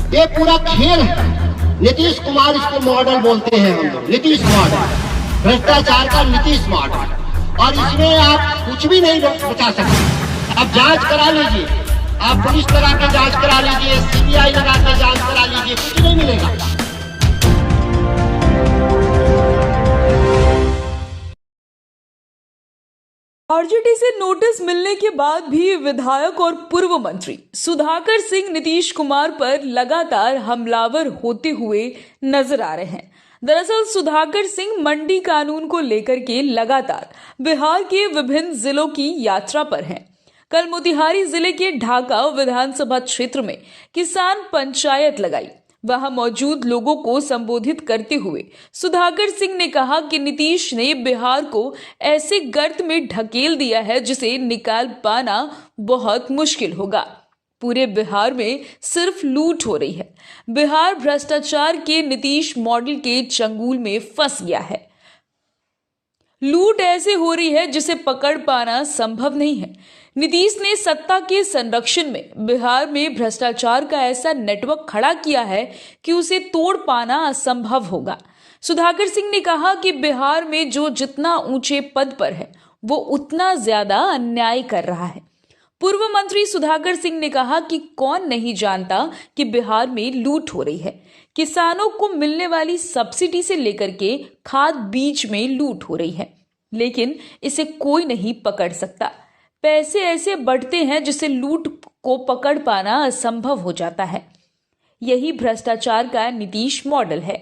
ये पूरा खेल है। नीतीश कुमार इसको मॉडल बोलते हैं हम लोग, नीतीश मॉडल, भ्रष्टाचार का नीतीश मॉडल। और इसमें आप कुछ भी नहीं बचा सकते। आप जांच करा लीजिए, आप पुलिस लगा के जांच करा लीजिए, सीबीआई लगा के जांच करा लीजिए, कुछ नहीं मिलेगा। आरजेडी से नोटिस मिलने के बाद भी विधायक और पूर्व मंत्री सुधाकर सिंह नीतीश कुमार पर लगातार हमलावर होते हुए नजर आ रहे हैं। दरअसल सुधाकर सिंह मंडी कानून को लेकर के लगातार बिहार के विभिन्न जिलों की यात्रा पर हैं। कल मोतिहारी जिले के ढाका विधानसभा क्षेत्र में किसान पंचायत लगाई। वहां मौजूद लोगों को संबोधित करते हुए सुधाकर सिंह ने कहा कि नीतीश ने बिहार को ऐसे गर्त में ढकेल दिया है जिसे निकाल पाना बहुत मुश्किल होगा। पूरे बिहार में सिर्फ लूट हो रही है। बिहार भ्रष्टाचार के नीतीश मॉडल के चंगुल में फंस गया है। लूट ऐसे हो रही है जिसे पकड़ पाना संभव नहीं है। नीतीश ने सत्ता के संरक्षण में बिहार में भ्रष्टाचार का ऐसा नेटवर्क खड़ा किया है कि उसे तोड़ पाना असंभव होगा। सुधाकर सिंह ने कहा कि बिहार में जो जितना ऊंचे पद पर है वो उतना ज्यादा अन्याय कर रहा है। पूर्व मंत्री सुधाकर सिंह ने कहा कि कौन नहीं जानता कि बिहार में लूट हो रही है। किसानों को मिलने वाली सब्सिडी से लेकर के खाद बीज में लूट हो रही है, लेकिन इसे कोई नहीं पकड़ सकता। पैसे ऐसे बढ़ते हैं जिसे लूट को पकड़ पाना असंभव हो जाता है। यही भ्रष्टाचार का नीतीश मॉडल है।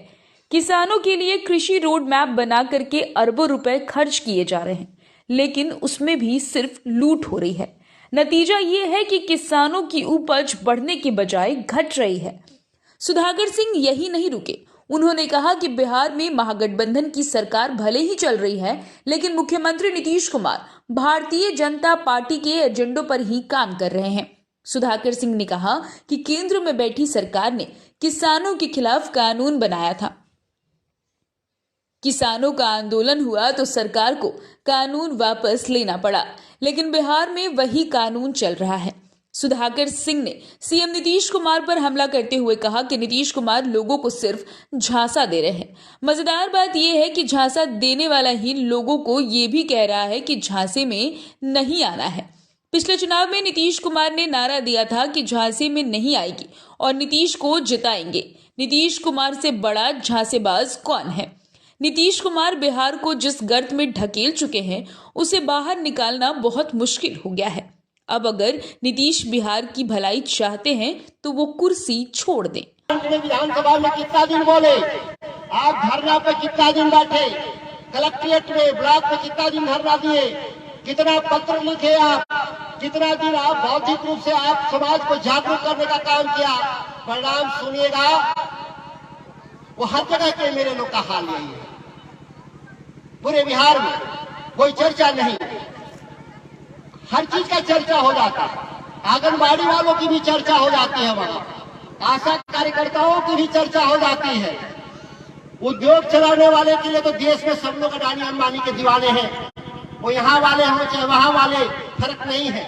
किसानों के लिए कृषि रोड मैप बना करके अरबों रुपए खर्च किए जा रहे हैं, लेकिन उसमें भी सिर्फ लूट हो रही है। नतीजा ये है कि किसानों की उपज बढ़ने के बजाय घट रही है। सुधाकर सिंह यही नहीं रुके। उन्होंने कहा कि बिहार में महागठबंधन की सरकार भले ही चल रही है, लेकिन मुख्यमंत्री नीतीश कुमार भारतीय जनता पार्टी के एजेंडों पर ही काम कर रहे हैं। सुधाकर सिंह ने कहा कि केंद्र में बैठी सरकार ने किसानों के खिलाफ कानून बनाया था। किसानों का आंदोलन हुआ तो सरकार को कानून वापस लेना पड़ा, लेकिन बिहार में वही कानून चल रहा है। सुधाकर सिंह ने सीएम नीतीश कुमार पर हमला करते हुए कहा कि नीतीश कुमार लोगों को सिर्फ झांसा दे रहे हैं। मजेदार बात यह है कि झांसा देने वाला ही लोगों को यह भी कह रहा है कि झांसे में नहीं आना है। पिछले चुनाव में नीतीश कुमार ने नारा दिया था कि झांसे में नहीं आएगी और नीतीश को जिताएंगे। नीतीश कुमार से बड़ा झांसेबाज कौन है? नीतीश कुमार बिहार को जिस गर्त में ढकेल चुके हैं उसे बाहर निकालना बहुत मुश्किल हो गया है। अब अगर नीतीश बिहार की भलाई चाहते हैं तो वो कुर्सी छोड़ दें। विधानसभा में कितना दिन बोले, आप धरना पे कितना दिन बैठे, कलेक्ट्रेट में, ब्लॉक पे कितना दिन धरना दिए, कितना पत्र लिखे आप, कितना दिन आप बौद्धिक रूप से आप समाज को जागरूक करने का काम किया। परिणाम सुनिएगा, वो हर जगह के मेरे लोग का हाल यही है। पूरे बिहार में कोई चर्चा नहीं, हर चीज का चर्चा हो जाता है। आंगनबाड़ी वालों की भी चर्चा हो जाती है, वहां आशा कार्यकर्ताओं की भी चर्चा हो जाती है। उद्योग चलाने वाले के लिए तो देश में सब लोग अडानी अंबानी के दीवाने हैं। वो यहाँ वाले हो चाहे वहां वाले, फर्क नहीं है।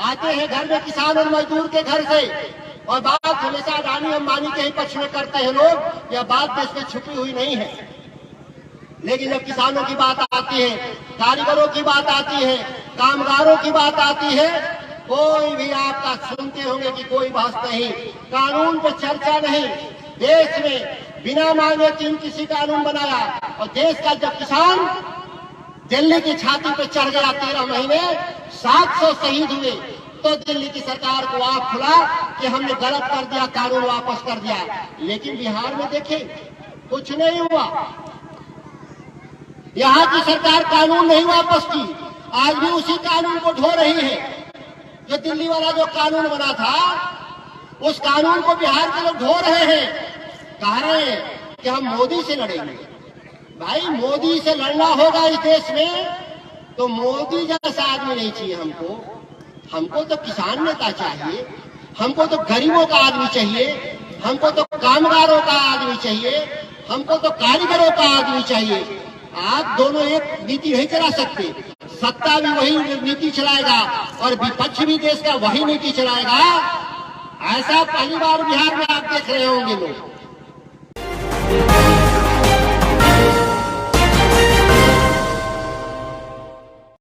आते हैं घर में किसान और मजदूर के घर से, और बात हमेशा अडानी अंबानी के ही पक्ष में करते हैं लोग। यह बात देश में छुपी हुई नहीं है। लेकिन जब किसानों की बात आती है, कारीगरों की बात आती है, कामगारों की बात आती है, कोई भी आपका सुनते होंगे कि कोई बहस नहीं, कानून पर चर्चा नहीं। देश में बिना मांगे 3 किसी कानून बनाया, और देश का जब किसान दिल्ली की छाती पे चढ़ गया 13 महीने 700 शहीद हुए, तो दिल्ली की सरकार को आंख खुला कि हमने गलत कर दिया, कानून वापस कर दिया। लेकिन बिहार में देखें, कुछ नहीं हुआ। यहाँ की सरकार कानून नहीं वापस की, आज भी उसी कानून को ढो रही है। जो दिल्ली वाला जो कानून बना था, उस कानून को बिहार के लोग ढो रहे हैं। कह रहे हैं कि हम मोदी से लड़ेंगे। भाई, मोदी से लड़ना होगा इस देश में तो मोदी जैसा आदमी नहीं चाहिए हमको। हमको तो किसान नेता चाहिए, हमको तो गरीबों का आदमी चाहिए, हमको तो कामगारों का आदमी चाहिए, हमको तो कारीगरों का आदमी चाहिए। आप दोनों एक नीति नहीं चला सकते। सत्ता भी वही नीति चलाएगा और विपक्ष भी देश का वही नीति चलाएगा। ऐसा पहली बार बिहार में आप देख रहे होंगे लोग।